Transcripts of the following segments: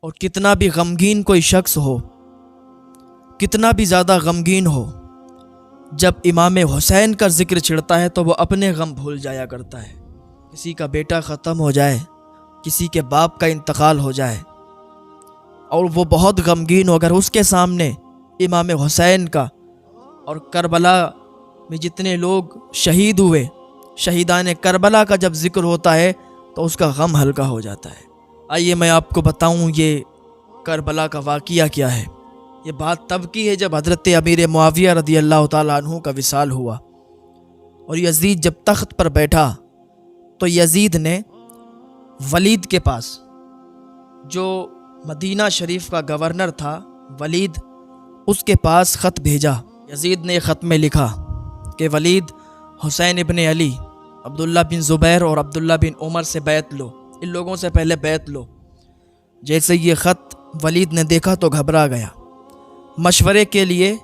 اور کتنا بھی غمگین کوئی شخص ہو، کتنا بھی زیادہ غمگین ہو، جب امام حسین کا ذکر چھڑتا ہے تو وہ اپنے غم بھول جایا کرتا ہے۔ کسی کا بیٹا ختم ہو جائے، کسی کے باپ کا انتقال ہو جائے اور وہ بہت غمگین ہو، اگر اس کے سامنے امام حسین کا اور کربلا میں جتنے لوگ شہید ہوئے، شہیدان کربلا کا جب ذکر ہوتا ہے تو اس کا غم ہلکا ہو جاتا ہے۔ آئیے میں آپ کو بتاؤں یہ کربلا کا واقعہ کیا ہے۔ یہ بات تب کی ہے جب حضرت امیر معاویہ رضی اللہ تعالیٰ عنہ کا وصال ہوا اور یزید جب تخت پر بیٹھا تو یزید نے ولید کے پاس، جو مدینہ شریف کا گورنر تھا ولید، اس کے پاس خط بھیجا۔ یزید نے خط میں لکھا کہ ولید، حسین ابن علی، عبداللہ بن زبیر اور عبداللہ بن عمر سے بیعت لو، ان لوگوں سے پہلے بیعت لو۔ جیسے یہ خط ولید نے دیکھا تو گھبرا گیا، مشورے کے لیے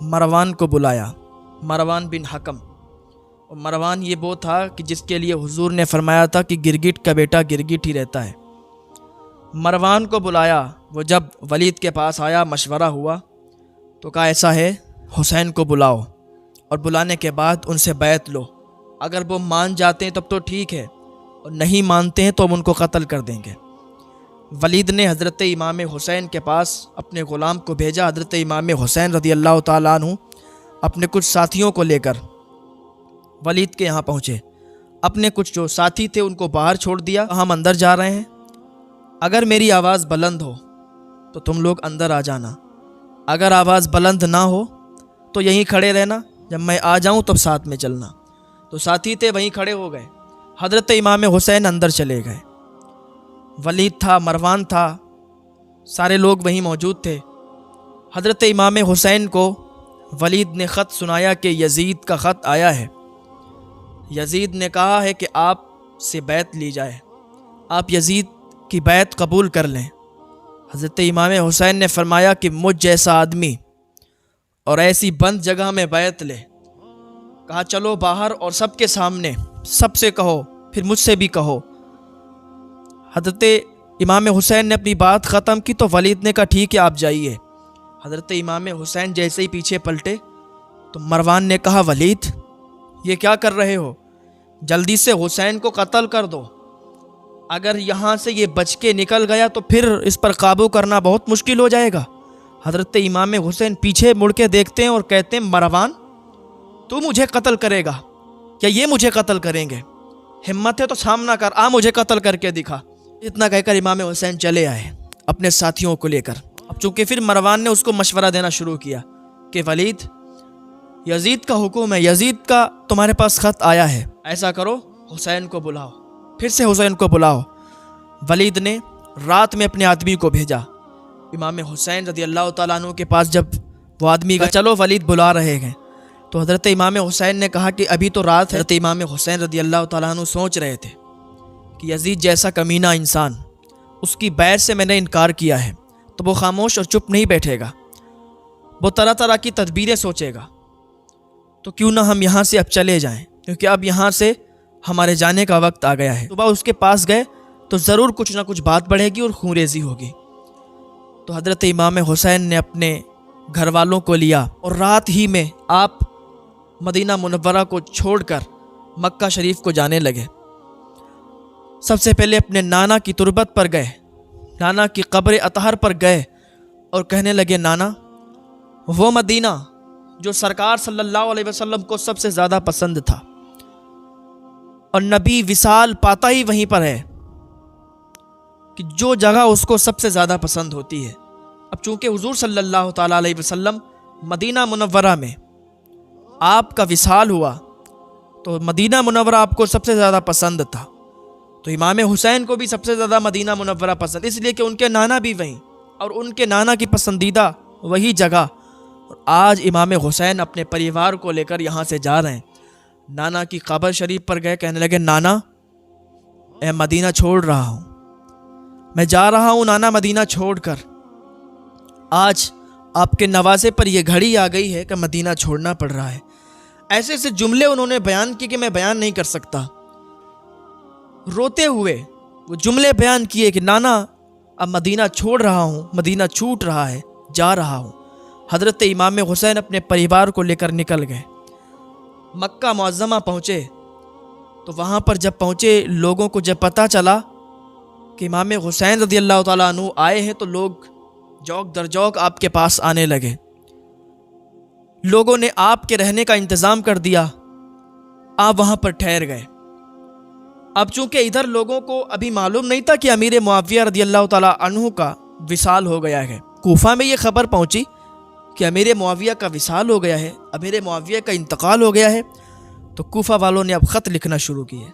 مروان کو بلایا، مروان بن حکم۔ اور مروان یہ وہ تھا کہ جس کے لیے حضور نے فرمایا تھا کہ گرگٹ کا بیٹا گرگٹ ہی رہتا ہے۔ مروان کو بلایا، وہ جب ولید کے پاس آیا، مشورہ ہوا تو کہا ایسا ہے، حسین کو بلاؤ اور بلانے کے بعد ان سے بیعت لو، اگر وہ مان جاتے ہیں تب تو ٹھیک ہے، اور نہیں مانتے ہیں تو ہم ان کو قتل کر دیں گے۔ ولید نے حضرت امام حسین کے پاس اپنے غلام کو بھیجا۔ حضرت امام حسین رضی اللہ تعالیٰ عنہ اپنے کچھ ساتھیوں کو لے کر ولید کے یہاں پہنچے۔ اپنے کچھ جو ساتھی تھے ان کو باہر چھوڑ دیا، ہم اندر جا رہے ہیں، اگر میری آواز بلند ہو تو تم لوگ اندر آ جانا، اگر آواز بلند نہ ہو تو یہیں کھڑے رہنا، جب میں آ جاؤں تب ساتھ میں چلنا۔ تو ساتھی تھے وہیں کھڑے ہو گئے۔ حضرت امام حسین اندر چلے گئے، ولید تھا، مروان تھا، سارے لوگ وہیں موجود تھے۔ حضرت امام حسین کو ولید نے خط سنایا کہ یزید کا خط آیا ہے، یزید نے کہا ہے کہ آپ سے بیعت لی جائے، آپ یزید کی بیعت قبول کر لیں۔ حضرت امام حسین نے فرمایا کہ مجھ جیسا آدمی اور ایسی بند جگہ میں بیعت لے۔ کہا چلو باہر اور سب کے سامنے سب سے کہو، پھر مجھ سے بھی کہو۔ حضرت امام حسین نے اپنی بات ختم کی تو ولید نے کہا ٹھیک ہے آپ جائیے۔ حضرت امام حسین جیسے ہی پیچھے پلٹے تو مروان نے کہا ولید یہ کیا کر رہے ہو، جلدی سے حسین کو قتل کر دو، اگر یہاں سے یہ بچ کے نکل گیا تو پھر اس پر قابو کرنا بہت مشکل ہو جائے گا۔ حضرت امام حسین پیچھے مڑ کے دیکھتے ہیں اور کہتے ہیں مروان تو مجھے قتل کرے گا یا یہ مجھے قتل کریں گے؟ ہمت ہے تو سامنا کر، آ مجھے قتل کر کے دکھا۔ اتنا کہہ کر امام حسین چلے آئے اپنے ساتھیوں کو لے کر۔ اب چونکہ پھر مروان نے اس کو مشورہ دینا شروع کیا کہ ولید یزید کا حکم ہے، یزید کا تمہارے پاس خط آیا ہے، ایسا کرو حسین کو بلاؤ، پھر سے حسین کو بلاؤ۔ ولید نے رات میں اپنے آدمی کو بھیجا امام حسین رضی اللہ تعالیٰ عنہ کے پاس۔ جب وہ آدمی کہا چلو ولید بلا رہے ہیں تو حضرت امام حسین نے کہا کہ ابھی تو رات ہے۔ حضرت امام حسین رضی اللہ تعالیٰ عنہ سوچ رہے تھے کہ یزید جیسا کمینہ انسان، اس کی بیعت سے میں نے انکار کیا ہے تو وہ خاموش اور چپ نہیں بیٹھے گا، وہ طرح طرح کی تدبیریں سوچے گا، تو کیوں نہ ہم یہاں سے اب چلے جائیں، کیونکہ اب یہاں سے ہمارے جانے کا وقت آ گیا ہے۔ صبح اس کے پاس گئے تو ضرور کچھ نہ کچھ بات بڑھے گی اور خون ریزی ہوگی۔ تو حضرت امام حسین نے اپنے گھر والوں کو لیا اور رات ہی میں آپ مدینہ منورہ کو چھوڑ کر مکہ شریف کو جانے لگے۔ سب سے پہلے اپنے نانا کی تربت پر گئے، نانا کی قبر اطہر پر گئے اور کہنے لگے نانا، وہ مدینہ جو سرکار صلی اللہ علیہ وسلم کو سب سے زیادہ پسند تھا اور نبی وصال پاتا ہی وہیں پر ہے کہ جو جگہ اس کو سب سے زیادہ پسند ہوتی ہے۔ اب چونکہ حضور صلی اللہ تعالیٰ علیہ وسلم مدینہ منورہ میں آپ کا وصال ہوا تو مدینہ منورہ آپ کو سب سے زیادہ پسند تھا، تو امام حسین کو بھی سب سے زیادہ مدینہ منورہ پسند، اس لیے کہ ان کے نانا بھی وہیں اور ان کے نانا کی پسندیدہ وہی جگہ۔ اور آج امام حسین اپنے پریوار کو لے کر یہاں سے جا رہے ہیں، نانا کی قبر شریف پر گئے، کہنے لگے نانا میں مدینہ چھوڑ رہا ہوں، میں جا رہا ہوں نانا مدینہ چھوڑ کر، آج آپ کے نوازے پر یہ گھڑی آ گئی ہے کہ مدینہ چھوڑنا پڑ رہا ہے۔ ایسے ایسے جملے انہوں نے بیان کی کہ میں بیان نہیں کر سکتا۔ روتے ہوئے وہ جملے بیان کیے کہ نانا اب مدینہ چھوڑ رہا ہوں، مدینہ چھوٹ رہا ہے، جا رہا ہوں۔ حضرت امام حسین اپنے پریوار کو لے کر نکل گئے، مکہ معظمہ پہنچے۔ تو وہاں پر جب پہنچے، لوگوں کو جب پتہ چلا کہ امام حسین رضی اللہ تعالیٰ عنہ آئے ہیں، تو لوگ جوک در جوک آپ کے پاس آنے لگے۔ لوگوں نے آپ کے رہنے کا انتظام کر دیا، آپ وہاں پر ٹھہر گئے۔ اب چونکہ ادھر لوگوں کو ابھی معلوم نہیں تھا کہ امیر معاویہ رضی اللہ تعالیٰ عنہ کا وصال ہو گیا ہے، کوفہ میں یہ خبر پہنچی کہ امیر معاویہ کا وصال ہو گیا ہے، امیر معاویہ کا انتقال ہو گیا ہے، تو کوفہ والوں نے اب خط لکھنا شروع کیے۔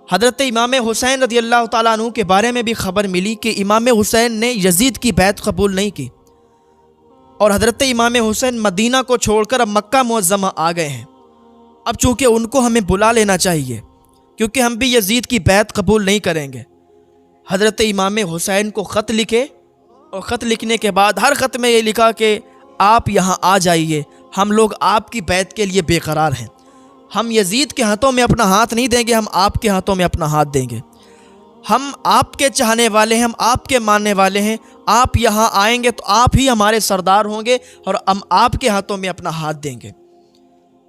حضرت امام حسین رضی اللہ تعالیٰ عنہ کے بارے میں بھی خبر ملی کہ امام حسین نے یزید کی بیعت قبول نہیں کی، اور حضرت امام حسین مدینہ کو چھوڑ کر اب مکہ معظمہ آ گئے ہیں۔ اب چونکہ ان کو ہمیں بلا لینا چاہیے، کیونکہ ہم بھی یزید کی بیعت قبول نہیں کریں گے۔ حضرت امام حسین کو خط لکھے، اور خط لکھنے کے بعد ہر خط میں یہ لکھا کہ آپ یہاں آ جائیے، ہم لوگ آپ کی بیعت کے لیے بے قرار ہیں، ہم یزید کے ہاتھوں میں اپنا ہاتھ نہیں دیں گے، ہم آپ کے ہاتھوں میں اپنا ہاتھ دیں گے، ہم آپ کے چاہنے والے ہیں، ہم آپ کے ماننے والے ہیں، آپ یہاں آئیں گے تو آپ ہی ہمارے سردار ہوں گے، اور ہم آپ کے ہاتھوں میں اپنا ہاتھ دیں گے۔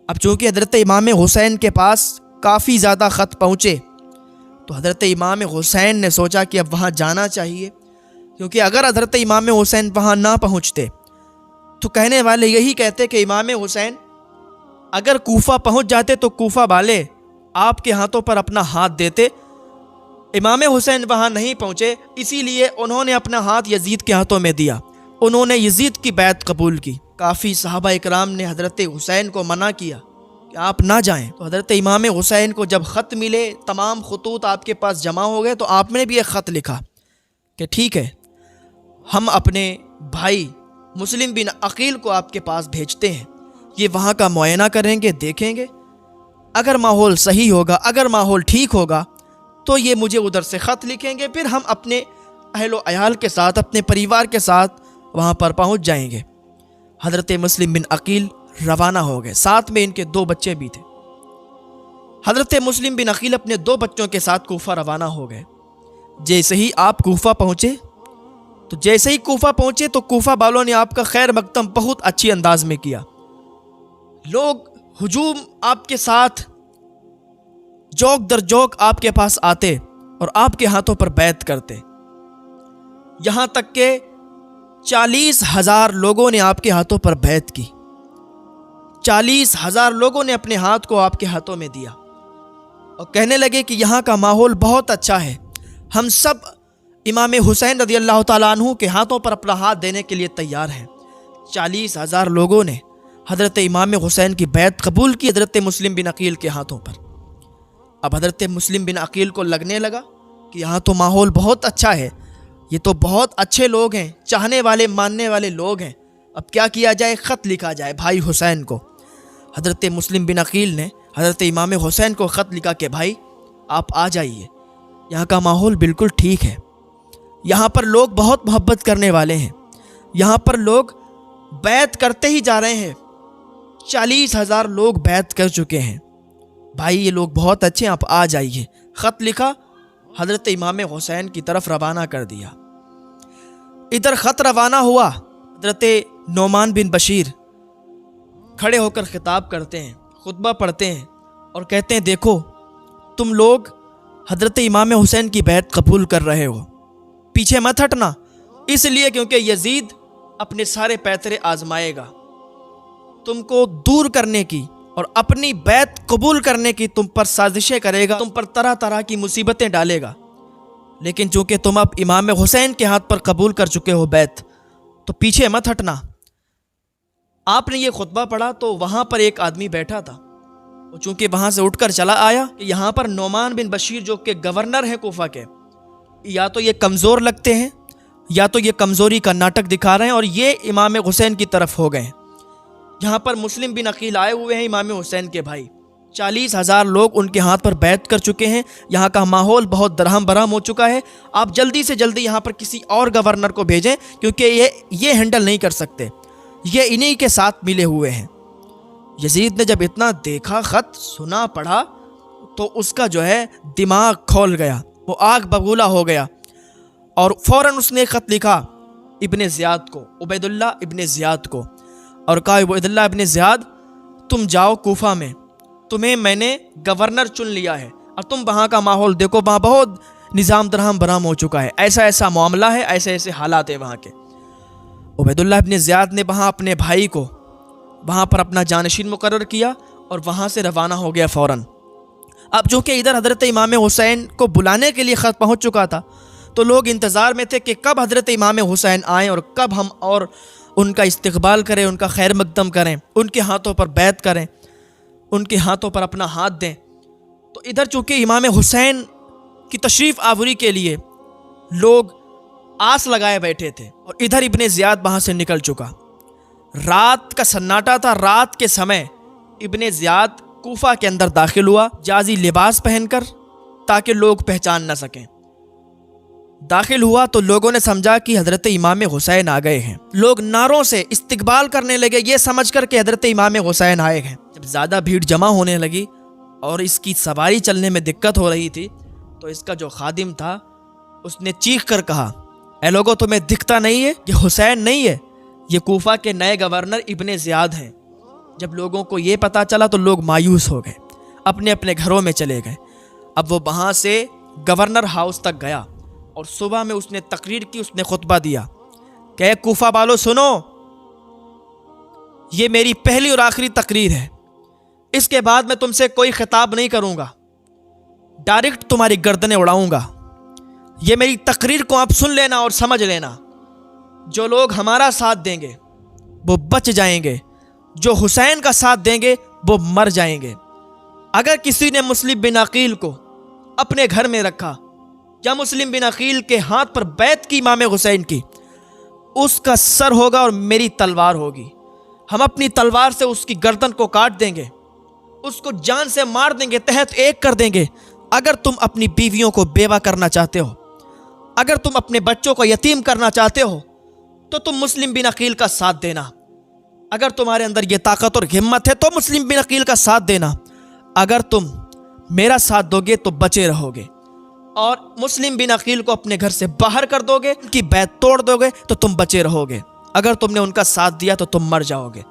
اب چونکہ حضرت امام حسین کے پاس کافی زیادہ خط پہنچے، تو حضرت امام حسین نے سوچا کہ اب وہاں جانا چاہیے، کیونکہ اگر حضرت امام حسین وہاں نہ پہنچتے تو کہنے والے یہی کہتے کہ امام حسین اگر کوفہ پہنچ جاتے تو کوفہ والے آپ کے ہاتھوں پر اپنا ہاتھ دیتے۔ امام حسین وہاں نہیں پہنچے، اسی لیے انہوں نے اپنا ہاتھ یزید کے ہاتھوں میں دیا، انہوں نے یزید کی بیعت قبول کی۔ کافی صحابہ اکرام نے حضرت حسین کو منع کیا کہ آپ نہ جائیں، تو حضرت امام حسین کو جب خط ملے، تمام خطوط آپ کے پاس جمع ہو گئے، تو آپ نے بھی ایک خط لکھا کہ ٹھیک ہے، ہم اپنے بھائی مسلم بن عقیل کو آپ کے پاس بھیجتے ہیں، یہ وہاں کا معائنہ کریں گے، دیکھیں گے، اگر ماحول صحیح ہوگا، اگر ماحول ٹھیک ہوگا تو یہ مجھے ادھر سے خط لکھیں گے، پھر ہم اپنے اہل و عیال کے ساتھ، اپنے پریوار کے ساتھ وہاں پر پہنچ جائیں گے۔ حضرت مسلم بن عقیل روانہ ہو گئے، ساتھ میں ان کے 2 بچے بھی تھے۔ حضرت مسلم بن عقیل اپنے 2 بچوں کے ساتھ کوفہ روانہ ہو گئے۔ جیسے ہی آپ کوفہ پہنچے تو کوفہ والوں نے آپ کا خیر مقدم بہت اچھی انداز میں کیا۔ لوگ ہجوم آپ کے ساتھ جوک در جوک آپ کے پاس آتے اور آپ کے ہاتھوں پر بیعت کرتے، یہاں تک کہ 40,000 لوگوں نے آپ کے ہاتھوں پر بیعت کی۔ 40,000 لوگوں نے اپنے ہاتھ کو آپ کے ہاتھوں میں دیا اور کہنے لگے کہ یہاں کا ماحول بہت اچھا ہے، ہم سب امام حسین رضی اللہ تعالیٰ عنہ کے ہاتھوں پر اپنا ہاتھ دینے کے لیے تیار ہیں۔ 40,000 لوگوں نے حضرت امام حسین کی بیعت قبول کی حضرت مسلم بن عقیل کے ہاتھوں پر۔ اب حضرت مسلم بن عقیل کو لگنے لگا کہ یہاں تو ماحول بہت اچھا ہے، یہ تو بہت اچھے لوگ ہیں، چاہنے والے ماننے والے لوگ ہیں، اب کیا کیا جائے؟ خط لکھا جائے بھائی حسین کو۔ حضرت مسلم بن عقیل نے حضرت امام حسین کو خط لکھا کہ بھائی آپ آ جائیے، یہاں کا ماحول بالکل ٹھیک ہے، یہاں پر لوگ بہت محبت کرنے والے ہیں، یہاں پر لوگ بیعت کرتے ہی جا رہے ہیں، 40,000 لوگ بیعت کر چکے ہیں، بھائی یہ لوگ بہت اچھے ہیں، آپ آ جائیے۔ خط لکھا، حضرت امام حسین کی طرف روانہ کر دیا۔ ادھر خط روانہ ہوا، حضرت نعمان بن بشیر کھڑے ہو کر خطاب کرتے ہیں، خطبہ پڑھتے ہیں اور کہتے ہیں دیکھو تم لوگ حضرت امام حسین کی بیعت قبول کر رہے ہو، پیچھے مت ہٹنا، اس لیے کیونکہ یزید اپنے سارے پیترے آزمائے گا، تم کو دور کرنے کی اور اپنی بیعت قبول کرنے کی تم پر سازشیں کرے گا، تم پر طرح طرح کی مصیبتیں ڈالے گا، لیکن چونکہ تم اب امام حسین کے ہاتھ پر قبول کر چکے ہو بیعت، تو پیچھے مت ہٹنا۔ آپ نے یہ خطبہ پڑھا تو وہاں پر ایک آدمی بیٹھا تھا، وہ چونکہ وہاں سے اٹھ کر چلا آیا کہ یہاں پر نعمان بن بشیر جو کہ گورنر ہیں کوفہ کے، یا تو یہ کمزور لگتے ہیں یا تو یہ کمزوری کا ناٹک دکھا رہے ہیں اور یہ امام حسین کی طرف ہو گئے ہیں۔ یہاں پر مسلم بن عقیل آئے ہوئے ہیں امام حسین کے بھائی، 40,000 لوگ ان کے ہاتھ پر بیعت کر چکے ہیں، یہاں کا ماحول بہت درہم برہم ہو چکا ہے، آپ جلدی سے جلدی یہاں پر کسی اور گورنر کو بھیجیں کیونکہ یہ ہینڈل نہیں کر سکتے، یہ انہی کے ساتھ ملے ہوئے ہیں۔ یزید نے جب اتنا دیکھا، خط سنا پڑھا، تو اس کا جو ہے دماغ کھول گیا، وہ آگ ببولا ہو گیا۔ اور فوراً اس نے ایک خط لکھا ابن زیاد کو، عبیداللہ ابن زیاد کو، اور کہا عبیداللہ ابن زیاد تم جاؤ کوفہ میں، تمہیں میں نے گورنر چن لیا ہے، اور تم وہاں کا ماحول دیکھو، وہاں بہت نظام درہم برہم ہو چکا ہے، ایسا ایسا معاملہ ہے، ایسے ایسے حالات ہیں وہاں کے۔ عبیداللہ ابن زیاد نے وہاں اپنے بھائی کو وہاں پر اپنا جانشین مقرر کیا اور وہاں سے روانہ ہو گیا فوراً۔ اب چونکہ ادھر حضرت امام حسین کو بلانے کے لیے خط پہنچ چکا تھا، تو لوگ انتظار میں تھے کہ کب حضرت امام حسین آئیں اور کب ہم اور ان کا استقبال کریں، ان کا خیر مقدم کریں، ان کے ہاتھوں پر بیعت کریں، ان کے ہاتھوں پر اپنا ہاتھ دیں۔ تو ادھر چونکہ امام حسین کی تشریف آوری کے لیے لوگ آس لگائے بیٹھے تھے، اور ادھر ابن زیاد وہاں سے نکل چکا۔ رات کا سناٹا تھا، رات کے سمے ابن زیاد کوفہ کے اندر داخل ہوا جازی لباس پہن کر، تاکہ لوگ پہچان نہ سکیں۔ داخل ہوا تو لوگوں نے سمجھا کہ حضرت امام حسین آ گئے ہیں، لوگ نعروں سے استقبال کرنے لگے یہ سمجھ کر کہ حضرت امام حسین آئے ہیں۔ جب زیادہ بھیڑ جمع ہونے لگی اور اس کی سواری چلنے میں دقت ہو رہی تھی، تو اس کا جو خادم تھا اس نے چیخ کر کہا، اے لوگوں تمہیں دکھتا نہیں ہے یہ حسین نہیں ہے، یہ کوفہ کے نئے گورنر ابن زیاد ہیں۔ جب لوگوں کو یہ پتا چلا تو لوگ مایوس ہو گئے، اپنے اپنے گھروں میں چلے گئے۔ اب وہ وہاں سے گورنر ہاؤس تک گیا اور صبح میں اس نے تقریر کی، اس نے خطبہ دیا کہ اے کوفہ والو سنو، یہ میری پہلی اور آخری تقریر ہے، اس کے بعد میں تم سے کوئی خطاب نہیں کروں گا، ڈائریکٹ تمہاری گردنیں اڑاؤں گا۔ یہ میری تقریر کو آپ سن لینا اور سمجھ لینا، جو لوگ ہمارا ساتھ دیں گے وہ بچ جائیں گے، جو حسین کا ساتھ دیں گے وہ مر جائیں گے۔ اگر کسی نے مسلم بن عقیل کو اپنے گھر میں رکھا یا مسلم بن عقیل کے ہاتھ پر بیعت کی امام حسین کی، اس کا سر ہوگا اور میری تلوار ہوگی، ہم اپنی تلوار سے اس کی گردن کو کاٹ دیں گے، اس کو جان سے مار دیں گے، تحت ایک کر دیں گے۔ اگر تم اپنی بیویوں کو بیوہ کرنا چاہتے ہو، اگر تم اپنے بچوں کو یتیم کرنا چاہتے ہو، تو تم مسلم بن عقیل کا ساتھ دینا۔ اگر تمہارے اندر یہ طاقت اور ہمت ہے تو مسلم بن عقیل کا ساتھ دینا، اگر تم میرا ساتھ دو گے تو بچے رہو گے، اور مسلم بن عقیل کو اپنے گھر سے باہر کر دو گے، ان کی بیعت توڑ دو گے تو تم بچے رہو گے، اگر تم نے ان کا ساتھ دیا تو تم مر جاؤ گے،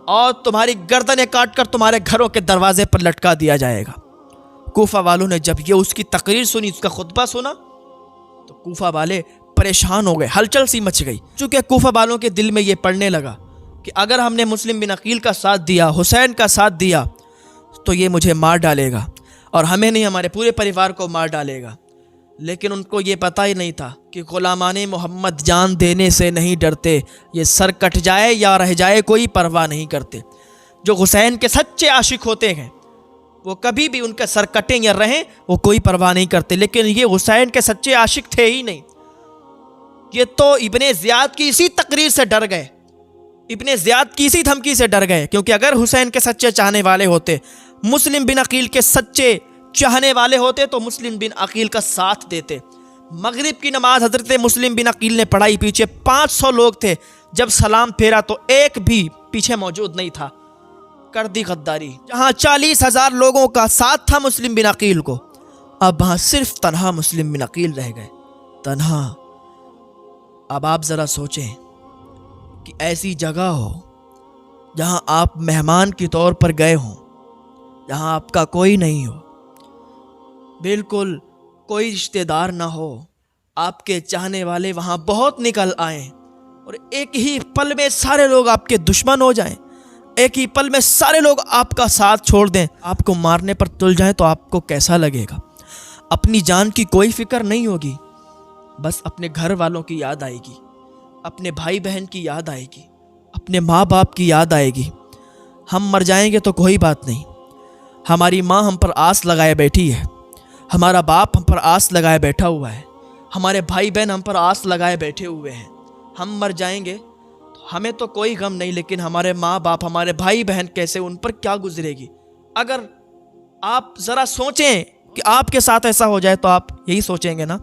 اور تمہاری گردنیں کاٹ کر تمہارے گھروں کے دروازے پر لٹکا دیا جائے گا۔ کوفہ والوں نے جب یہ اس کی تقریر سنی، اس کا خطبہ سنا، تو کوفہ والے پریشان ہو گئے، ہلچل سی مچ گئی، چونکہ کوفہ والوں کے دل میں یہ پڑنے لگا کہ اگر ہم نے مسلم بن عقیل کا ساتھ دیا، حسین کا ساتھ دیا، تو یہ مجھے مار ڈالے گا، اور ہمیں نہیں ہمارے پورے پریوار کو مار ڈالے گا۔ لیکن ان کو یہ پتہ ہی نہیں تھا کہ غلامان محمد جان دینے سے نہیں ڈرتے، یہ سر کٹ جائے یا رہ جائے کوئی پرواہ نہیں کرتے۔ جو حسین کے سچے عاشق ہوتے ہیں وہ کبھی بھی ان کا سر کٹیں یا رہیں وہ کوئی پرواہ نہیں کرتے، لیکن یہ حسین کے سچے عاشق تھے ہی نہیں۔ یہ تو ابن زیاد کی اسی تقریر سے ڈر گئے، ابن زیاد کی اسی دھمکی سے ڈر گئے، کیونکہ اگر حسین کے سچے چاہنے والے ہوتے، مسلم بن عقیل کے سچے چاہنے والے ہوتے، تو مسلم بن عقیل کا ساتھ دیتے۔ مغرب کی نماز حضرت مسلم بن عقیل نے پڑھائی، پیچھے 500 لوگ تھے، جب سلام پھیرا تو ایک بھی پیچھے موجود نہیں تھا، کر دی غداری۔ جہاں 40,000 لوگوں کا ساتھ تھا مسلم بن عقیل کو، اب وہاں صرف تنہا مسلم بن عقیل رہ گئے، تنہا۔ اب آپ ذرا سوچیں کہ ایسی جگہ ہو جہاں آپ مہمان کے طور پر گئے ہوں، جہاں آپ کا کوئی نہیں ہو، بالکل کوئی رشتہ دار نہ ہو، آپ کے چاہنے والے وہاں بہت نکل آئیں، اور ایک ہی پل میں سارے لوگ آپ کے دشمن ہو جائیں، ایک ہی پل میں سارے لوگ آپ کا ساتھ چھوڑ دیں، آپ کو مارنے پر تل جائیں، تو آپ کو کیسا لگے گا؟ اپنی جان کی کوئی فکر نہیں ہوگی، بس اپنے گھر والوں کی یاد آئے گی، اپنے بھائی بہن کی یاد آئے گی، اپنے ماں باپ کی یاد آئے گی۔ ہم مر جائیں گے تو کوئی بات نہیں، ہماری ماں ہم پر آس لگائے بیٹھی ہے، ہمارا باپ ہم پر آس لگائے بیٹھا ہوا ہے، ہمارے بھائی بہن ہم پر آس لگائے بیٹھے ہوئے ہیں۔ ہم مر جائیں گے تو ہمیں تو کوئی غم نہیں، لیکن ہمارے ماں باپ، ہمارے بھائی بہن کیسے، ان پر کیا گزرے گی؟ اگر آپ ذرا سوچیں کہ آپ کے ساتھ ایسا ہو جائے تو آپ یہی سوچیں گے نا۔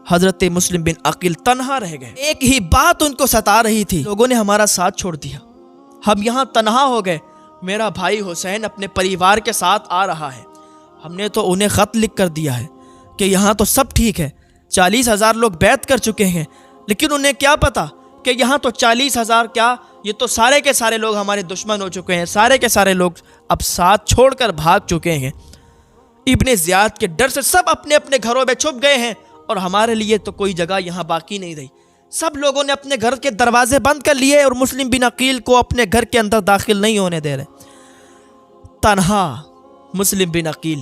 حضرت مسلم بن عقیل تنہا رہ گئے، ایک ہی بات ان کو ستا رہی تھی، لوگوں نے ہمارا ساتھ چھوڑ دیا، ہم یہاں تنہا ہو گئے، میرا بھائی حسین اپنے پریوار کے ساتھ آ رہا ہے، ہم نے تو انہیں خط لکھ کر دیا ہے کہ یہاں تو سب ٹھیک ہے، 40,000 لوگ بیعت کر چکے ہیں، لیکن انہیں کیا پتا کہ یہاں تو 40,000 کیا، یہ تو سارے کے سارے لوگ ہمارے دشمن ہو چکے ہیں، سارے کے سارے لوگ اب ساتھ چھوڑ کر بھاگ چکے ہیں۔ ابن زیاد کے ڈر سے سب اپنے اپنے گھروں میں چھپ گئے ہیں، اور ہمارے لیے تو کوئی جگہ یہاں باقی نہیں رہی۔ سب لوگوں نے اپنے گھر کے دروازے بند کر لیے اور مسلم بن عقیل کو اپنے گھر کے اندر داخل نہیں ہونے دے رہے۔ تنہا مسلم بن عقیل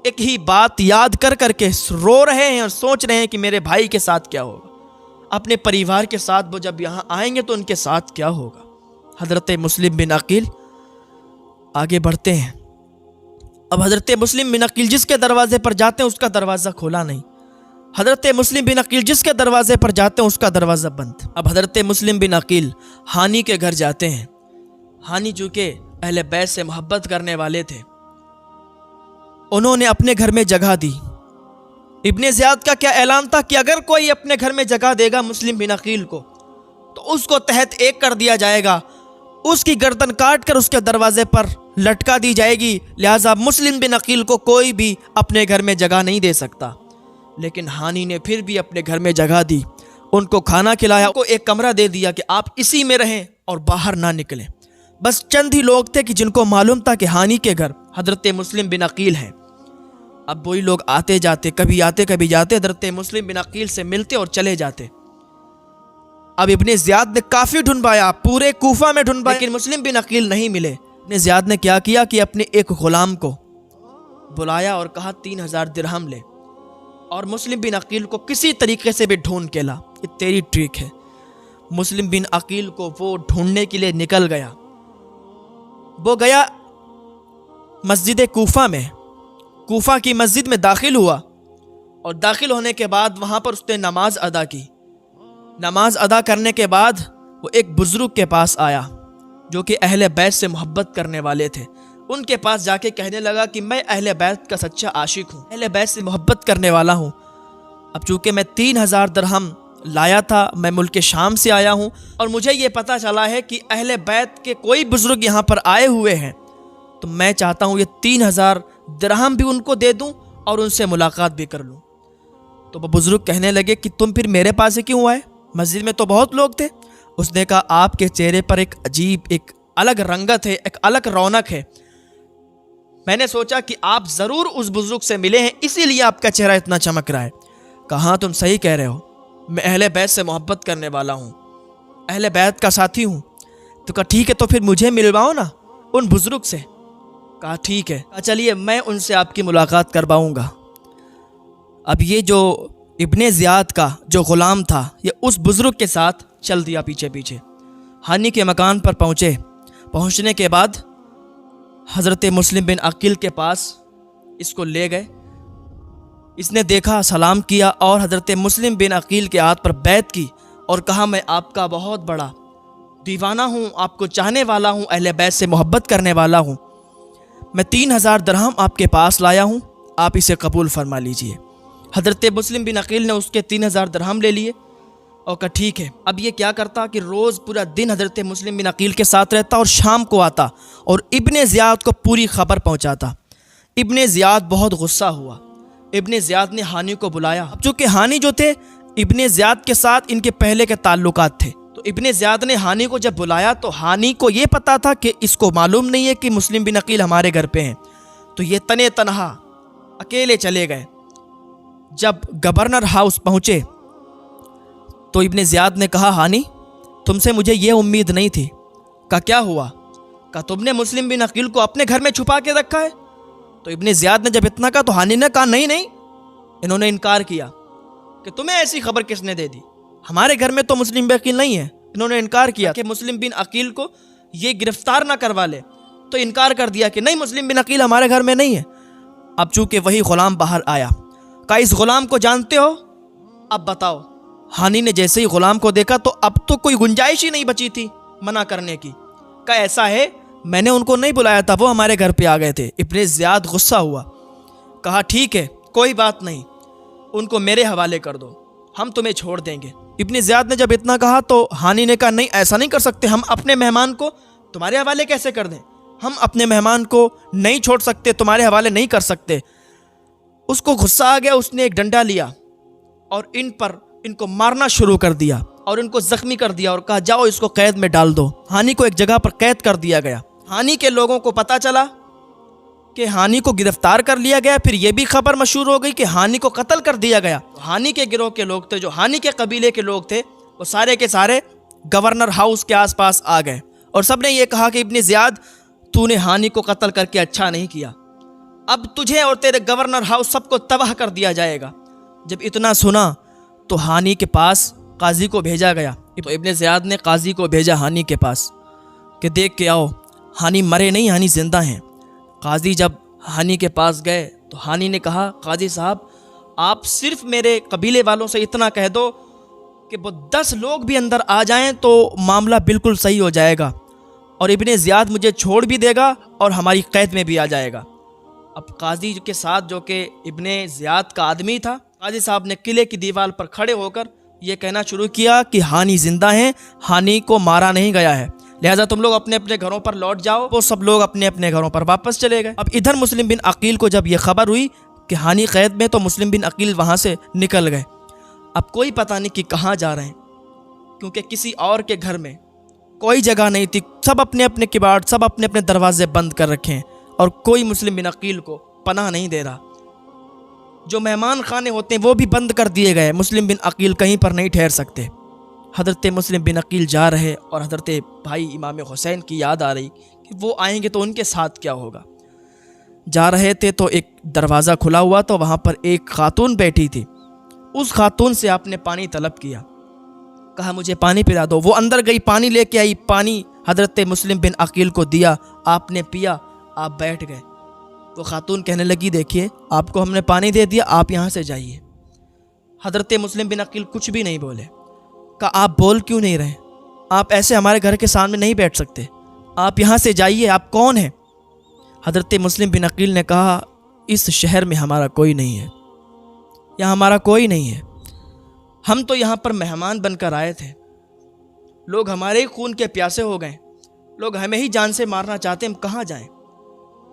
ایک ہی بات یاد کر کر کے رو رہے ہیں اور سوچ رہے ہیں کہ میرے بھائی کے ساتھ کیا ہوگا، اپنے پریوار کے ساتھ وہ جب یہاں آئیں گے تو ان کے ساتھ کیا ہوگا۔ حضرت مسلم بن عقیل آگے بڑھتے ہیں۔ اب حضرت مسلم بن عقیل جس کے دروازے پر جاتے ہیں اس کا دروازہ کھولا نہیں، حضرت مسلم بن عقیل جس کے دروازے پر جاتے ہیں اس کا دروازہ بند۔ اب حضرت مسلم بن عقیل ہانی کے گھر جاتے ہیں۔ ہانی چونکہ اہل بیت سے محبت کرنے والے تھے، انہوں نے اپنے گھر میں جگہ دی۔ ابن زیاد کا کیا اعلان تھا کہ اگر کوئی اپنے گھر میں جگہ دے گا مسلم بن عقیل کو تو اس کو تحت ایک کر دیا جائے گا، اس کی گردن کاٹ کر اس کے دروازے پر لٹکا دی جائے گی، لہٰذا مسلم بن عقیل کو کوئی بھی اپنے گھر میں جگہ نہیں دے سکتا۔ لیکن ہانی نے پھر بھی اپنے گھر میں جگہ دی، ان کو کھانا کھلایا، ان کو ایک کمرہ دے دیا کہ آپ اسی میں رہیں اور باہر نہ نکلیں۔ بس چند ہی لوگ تھے کہ جن کو معلوم تھا کہ ہانی کے گھر حضرت مسلم بن عقیل ہیں۔ اب وہی لوگ آتے جاتے، کبھی آتے کبھی جاتے، حضرت مسلم بن عقیل سے ملتے اور چلے جاتے۔ اب ابن زیاد نے کافی ڈھونڈوایا، پورے کوفہ میں ڈھونڈوایا، لیکن مسلم بن عقیل نہیں ملے۔ ابن زیاد نے کیا کیا کہ اپنے ایک غلام کو بلایا اور کہا 3,000 درہم لے، اور مسلم بن عقیل کو کسی طریقے سے بھی ڈھونڈ کے لا، یہ تیری ٹرک ہے۔ مسلم بن عقیل کو وہ ڈھونڈنے کے لیے نکل گیا۔ وہ گیا مسجد کوفہ میں، کوفہ کی مسجد میں داخل ہوا، اور داخل ہونے کے بعد وہاں پر اس نے نماز ادا کی۔ نماز ادا کرنے کے بعد وہ ایک بزرگ کے پاس آیا جو کہ اہل بیت سے محبت کرنے والے تھے۔ ان کے پاس جا کے کہنے لگا کہ میں اہل بیت کا سچا عاشق ہوں، اہل بیت سے محبت کرنے والا ہوں۔ اب چونکہ میں 3,000 درہم لایا تھا، میں ملک شام سے آیا ہوں، اور مجھے یہ پتہ چلا ہے کہ اہل بیت کے کوئی بزرگ یہاں پر آئے ہوئے ہیں، تو میں چاہتا ہوں یہ 3,000 درہم بھی ان کو دے دوں اور ان سے ملاقات بھی کر لوں۔ تو وہ بزرگ کہنے لگے کہ تم پھر میرے پاس ہی کیوں آئے؟ مسجد میں تو بہت لوگ تھے۔ اس نے کہا آپ کے چہرے پر ایک عجیب، ایک الگ رنگت ہے، ایک الگ رونق ہے، میں نے سوچا کہ آپ ضرور اس بزرگ سے ملے ہیں، اسی لیے آپ کا چہرہ اتنا چمک رہا ہے۔ کہا ہاں تم صحیح کہہ رہے ہو، میں اہل بیت سے محبت کرنے والا ہوں، اہل بیت کا ساتھی ہوں۔ تو کہا ٹھیک ہے، تو پھر مجھے ملواؤ نا ان بزرگ سے۔ کہا ٹھیک ہے، چلیے میں ان سے آپ کی ملاقات کرواؤں گا۔ اب یہ جو ابن زیاد کا جو غلام تھا، یہ اس بزرگ کے ساتھ چل دیا پیچھے پیچھے۔ ہانی کے مکان پر پہنچے، پہنچنے کے بعد حضرت مسلم بن عقیل کے پاس اس کو لے گئے۔ اس نے دیکھا، سلام کیا، اور حضرت مسلم بن عقیل کے ہاتھ پر بیعت کی اور کہا میں آپ کا بہت بڑا دیوانہ ہوں، آپ کو چاہنے والا ہوں، اہل بیت سے محبت کرنے والا ہوں، میں 3,000 درہم آپ کے پاس لایا ہوں، آپ اسے قبول فرما لیجئے۔ حضرت مسلم بن عقیل نے اس کے 3,000 درہم لے لیے اور کہا ٹھیک ہے۔ اب یہ کیا کرتا کہ روز پورا دن حضرت مسلم بن عقیل کے ساتھ رہتا اور شام کو آتا اور ابن زیاد کو پوری خبر پہنچاتا۔ ابن زیاد بہت غصہ ہوا، ابن زیاد نے ہانی کو بلایا۔ اب چونکہ ہانی جو تھے ابن زیاد کے ساتھ ان کے پہلے کے تعلقات تھے، تو ابن زیاد نے ہانی کو جب بلایا تو ہانی کو یہ پتا تھا کہ اس کو معلوم نہیں ہے کہ مسلم بن عقیل ہمارے گھر پہ ہیں، تو یہ تنے تنہا اکیلے چلے گئے۔ جب گورنر ہاؤس پہنچے تو ابن زیاد نے کہا ہانی تم سے مجھے یہ امید نہیں تھی۔ کہا کیا ہوا؟ کہا تم نے مسلم بن عقیل کو اپنے گھر میں چھپا کے رکھا ہے۔ تو ابن زیاد نے جب اتنا کہا تو ہانی نے کہا نہیں، انہوں نے انکار کیا کہ تمہیں ایسی خبر کس نے دے دی، ہمارے گھر میں تو مسلم بن عقیل نہیں ہے۔ انہوں نے انکار کیا کہ مسلم بن عقیل کو یہ گرفتار نہ کروا لے، تو انکار کر دیا کہ نہیں مسلم بن عقیل ہمارے گھر میں نہیں ہے۔ اب چونکہ وہی غلام باہر آیا، کہا اس غلام کو جانتے ہو؟ اب بتاؤ۔ ہانی نے جیسے ہی غلام کو دیکھا تو اب تو کوئی گنجائش ہی نہیں بچی تھی منع کرنے کی۔ کہا ایسا ہے، میں نے ان کو نہیں بلایا تھا، وہ ہمارے گھر پہ آ گئے تھے۔ ابن زیاد غصہ ہوا، کہا ٹھیک ہے کوئی بات نہیں، ان کو میرے حوالے کر دو، ہم تمہیں چھوڑ دیں گے۔ ابن زیاد نے جب اتنا کہا تو ہانی نے کہا نہیں ایسا نہیں کر سکتے، ہم اپنے مہمان کو تمہارے حوالے کیسے کر دیں؟ ہم اپنے مہمان کو نہیں چھوڑ سکتے، تمہارے حوالے نہیں کر سکتے۔ اس کو غصہ آ گیا، اس نے ایک ڈنڈا لیا اور ان کو مارنا شروع کر دیا اور ان کو زخمی کر دیا اور کہا جاؤ اس کو قید میں ڈال دو۔ ہانی کو ایک جگہ پر قید کر دیا گیا۔ ہانی کے لوگوں کو پتہ چلا کہ ہانی کو گرفتار کر لیا گیا، پھر یہ بھی خبر مشہور ہو گئی کہ ہانی کو قتل کر دیا گیا۔ ہانی کے گروہ کے لوگ تھے، جو ہانی کے قبیلے کے لوگ تھے، وہ سارے کے سارے گورنر ہاؤس کے آس پاس آ گئے اور سب نے یہ کہا کہ ابن زیاد تو نے ہانی کو قتل کر کے اچھا نہیں کیا، اب تجھے اور تیرے گورنر ہاؤس سب کو تباہ کر دیا جائے گا۔ جب اتنا سنا تو ہانی کے پاس قاضی کو بھیجا گیا، تو ابن زیاد نے قاضی کو بھیجا ہانی کے پاس کہ دیکھ کے آؤ ہانی مرے نہیں، ہانی زندہ ہیں۔ قاضی جب ہانی کے پاس گئے تو ہانی نے کہا قاضی صاحب آپ صرف میرے قبیلے والوں سے اتنا کہہ دو کہ وہ 10 لوگ بھی اندر آ جائیں تو معاملہ بالکل صحیح ہو جائے گا اور ابن زیاد مجھے چھوڑ بھی دے گا اور ہماری قید میں بھی آ جائے گا۔ اب قاضی کے ساتھ جو کہ ابن زیاد کا آدمی تھا، قاضی صاحب نے قلعے کی دیوار پر کھڑے ہو کر یہ کہنا شروع کیا کہ ہانی زندہ ہیں، ہانی کو مارا نہیں گیا ہے، لہٰذا تم لوگ اپنے اپنے گھروں پر لوٹ جاؤ۔ وہ سب لوگ اپنے اپنے گھروں پر واپس چلے گئے۔ اب ادھر مسلم بن عقیل کو جب یہ خبر ہوئی کہ ہانی قید میں، تو مسلم بن عقیل وہاں سے نکل گئے۔ اب کوئی پتہ نہیں کہ کہاں جا رہے ہیں، کیونکہ کسی اور کے گھر میں کوئی جگہ نہیں تھی، سب اپنے اپنے کباڑ، سب اپنے اپنے دروازے بند کر رکھے ہیں اور کوئی مسلم بن عقیل کو پناہ نہیں دے رہا۔ جو مہمان خانے ہوتے ہیں وہ بھی بند کر دیے گئے، مسلم بن عقیل کہیں پر نہیں ٹھہر سکتے۔ حضرت مسلم بن عقیل جا رہے اور حضرت بھائی امام حسین کی یاد آ رہی کہ وہ آئیں گے تو ان کے ساتھ کیا ہوگا۔ جا رہے تھے تو ایک دروازہ کھلا ہوا تو وہاں پر ایک خاتون بیٹھی تھی، اس خاتون سے آپ نے پانی طلب کیا، کہا مجھے پانی پلا دو۔ وہ اندر گئی، پانی لے کے آئی، پانی حضرت مسلم بن عقیل کو دیا، آپ نے پیا، آپ بیٹھ گئے۔ وہ خاتون کہنے لگی دیکھیے آپ کو ہم نے پانی دے دیا، آپ یہاں سے جائیے۔ حضرت مسلم بن عقیل کچھ بھی نہیں بولے، کہا آپ بول کیوں نہیں رہے، آپ ایسے ہمارے گھر کے سامنے نہیں بیٹھ سکتے، آپ یہاں سے جائیے، آپ کون ہیں؟ حضرت مسلم بن عقیل نے کہا اس شہر میں ہمارا کوئی نہیں ہے، یہاں ہمارا کوئی نہیں ہے، ہم تو یہاں پر مہمان بن کر آئے تھے، لوگ ہمارے ہی خون کے پیاسے ہو گئے، لوگ ہمیں ہی جان سے مارنا چاہتے ہیں، ہم کہاں جائیں؟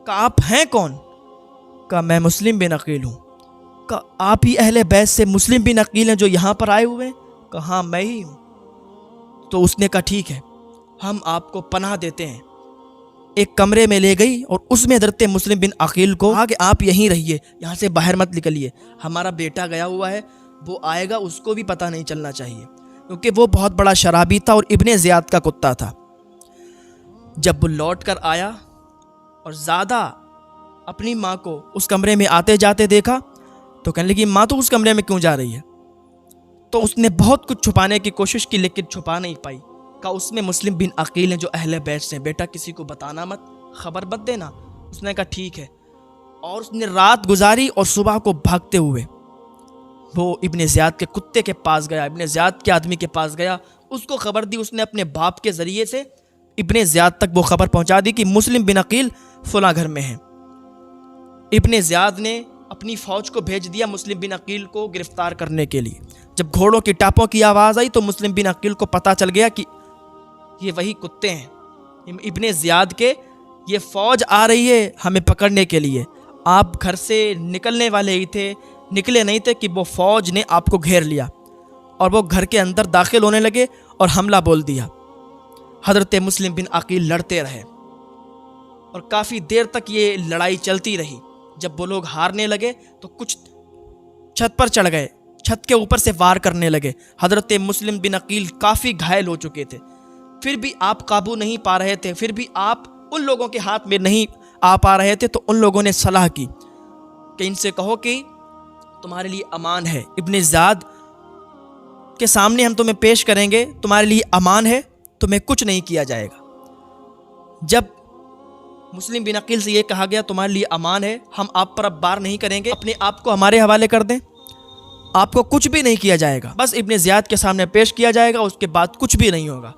کہا آپ ہیں کون؟ کہا میں مسلم بن عقیل ہوں۔ کہا آپ ہی اہل بیت سے مسلم بن عقیل ہیں جو یہاں پر آئے ہوئے ہیں؟ کہا ہاں میں ہی ہوں۔ تو اس نے کہا ٹھیک ہے ہم آپ کو پناہ دیتے ہیں۔ ایک کمرے میں لے گئی اور اس میں حضرت مسلم بن عقیل کو کہا کہ آپ یہیں رہیے، یہاں سے باہر مت نکلیے، ہمارا بیٹا گیا ہوا ہے، وہ آئے گا، اس کو بھی پتہ نہیں چلنا چاہیے، کیونکہ وہ بہت بڑا شرابی تھا اور ابن زیاد کا کتا تھا۔ جب وہ لوٹ کر آیا اور زیادہ اپنی ماں کو اس کمرے میں آتے جاتے دیکھا تو کہنے لگی ماں تو اس کمرے میں کیوں جا رہی ہے؟ تو اس نے بہت کچھ چھپانے کی کوشش کی لیکن چھپا نہیں پائی۔ کہا اس میں مسلم بن عقیل ہیں جو اہل بیت سے ہیں، بیٹا کسی کو بتانا مت، خبر مت دینا۔ اس نے کہا ٹھیک ہے، اور اس نے رات گزاری اور صبح کو بھاگتے ہوئے وہ ابن زیاد کے کتے کے پاس گیا، ابن زیاد کے آدمی کے پاس گیا، اس کو خبر دی، اس نے اپنے باپ کے ذریعے سے ابن زیاد تک وہ خبر پہنچا دی کہ مسلم بن عقیل فلاں گھر میں ہیں۔ ابن زیاد نے اپنی فوج کو بھیج دیا مسلم بن عقیل کو گرفتار کرنے کے لیے۔ جب گھوڑوں کی ٹاپوں کی آواز آئی تو مسلم بن عقیل کو پتہ چل گیا کہ یہ وہی کتے ہیں ابن زیاد کے، یہ فوج آ رہی ہے ہمیں پکڑنے کے لیے۔ آپ گھر سے نکلنے والے ہی تھے، نکلے نہیں تھے کہ وہ فوج نے آپ کو گھیر لیا اور وہ گھر کے اندر داخل ہونے لگے اور حملہ بول دیا۔ حضرت مسلم بن عقیل لڑتے رہے اور کافی دیر تک یہ لڑائی چلتی رہی۔ جب وہ لوگ ہارنے لگے تو کچھ چھت پر چڑھ گئے، چھت کے اوپر سے وار کرنے لگے۔ حضرت مسلم بن عقیل کافی گھائل ہو چکے تھے، پھر بھی آپ قابو نہیں پا رہے تھے، پھر بھی آپ ان لوگوں کے ہاتھ میں نہیں آ پا رہے تھے۔ تو ان لوگوں نے صلاح کی کہ ان سے کہو کہ تمہارے لیے امان ہے، ابن زیاد کے سامنے ہم تمہیں پیش کریں گے، تمہارے لیے امان ہے، تمہیں کچھ نہیں کیا جائے گا۔ جب مسلم بن عقیل سے یہ کہا گیا تمہارے لیے امان ہے، ہم آپ پر اب بار نہیں کریں گے، اپنے آپ کو ہمارے حوالے کر دیں، آپ کو کچھ بھی نہیں کیا جائے گا، بس ابن زیاد کے سامنے پیش کیا جائے گا، اس کے بعد کچھ بھی نہیں ہوگا۔